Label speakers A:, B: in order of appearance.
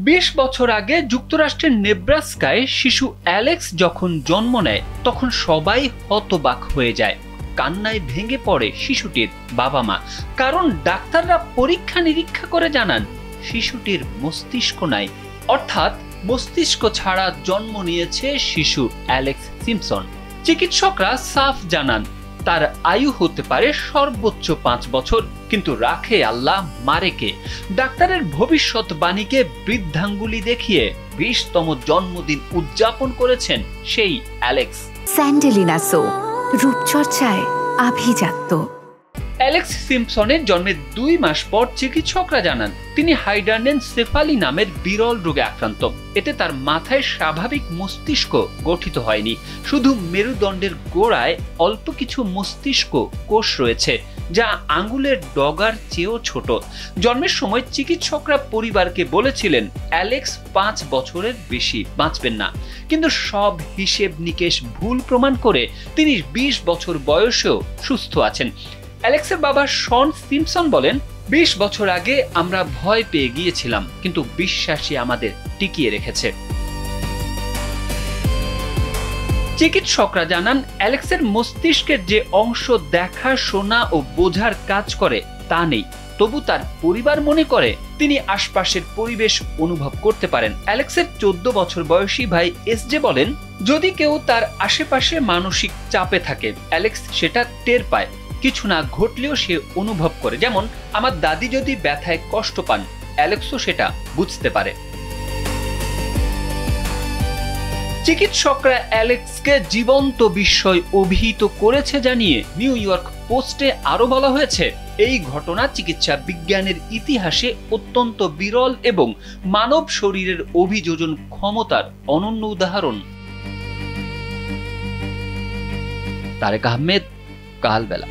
A: 20 বছর আগে যুক্তরাষ্ট্রের নেব্রাস্কায় শিশু অ্যালেক্স যখন জন্ম নেয় তখন সবাই হতবাক হয়ে যায়। কান্নায় ভেঙে পড়ে শিশুটির বাবা মা, কারণ ডাক্তাররা পরীক্ষা নিরীক্ষা করে জানান শিশুটির মস্তিষ্ক নাই, অর্থাৎ মস্তিষ্ক ছাড়া জন্ম নিয়েছে শিশু অ্যালেক্স সিম্পসন। চিকিৎসকরা সাফ জানান তার আয়ু হতে পারে সর্বোচ্চ 5 বছর, কিন্তু রাখে আল্লাহ মারে কে। ডাক্তারের ভবিষ্যৎবাণীকে বৃদ্ধাঙ্গুলি দেখিয়ে 20তম জন্মদিন উদযাপন করেছেন সেই অ্যালেক্স।
B: স্যান্ডেলিনা সো, রূপচর্চায় আভিজাত্য।
A: অ্যালেক্স সিম্পসনের জন্মের 2 মাস পর চিকিৎসকরা জানান তিনি হাইডারনেনসেফালি নামের বিরল রোগে আক্রান্ত। এতে তার মাথায় স্বাভাবিক মস্তিষ্ক গঠিত হয়নি, শুধু মেরুদণ্ডের গোড়ায় অল্প কিছু মস্তিষ্ক কোষ রয়েছে, যা আঙ্গুলের ডগার চেয়েও ছোট। জন্মের সময় চিকিৎসকরা পরিবারকে বলেছিলেন অ্যালেক্স 5 বছরের বেশি বাঁচবেন না, কিন্তু সব হিসেব নিকেশ ভুল প্রমাণ করে তিনি 20 বছর বয়সেও সুস্থ আছেন। অ্যালেক্সের বাবা শন সিম্পসন বলেন, 20 বছর আগে আমরা ভয় পেয়ে গিয়েছিলাম, কিন্তু বিশ্বাসই আমাদের টিকিয়ে রেখেছে। চিকিৎসকরা জানান অ্যালেক্সের মস্তিষ্কের যে অংশ দেখা, শোনা ও বোঝার কাজ করে তা নেই, তবু তার পরিবার মনে করে তিনি আশপাশের পরিবেশ অনুভব করতে পারেন। অ্যালেক্সের 14 বছর বয়সী ভাই এসজে বলেন, যদি কেউ তার আশেপাশে মানসিক চাপে থাকে অ্যালেক্স সেটা টের পায়। কিছু না ঘটলেও সে অনুভব করে, যেমন আমার দাদি যদি ব্যথায় কষ্ট পান অ্যালেক্সও সেটা বুঝতে পারে। চিকিৎসকরা অ্যালেক্সকে জীবন্ত বিস্ময় অভিহিত করেছে জানিয়ে নিউ ইয়র্ক পোস্টে আরো বলা হয়েছে, এই ঘটনা চিকিৎসা বিজ্ঞানের ইতিহাসে অত্যন্ত বিরল এবং মানব শরীরের অভিযোজন ক্ষমতার অনন্য উদাহরণ। তারেক আহমেদ, কালবেলা।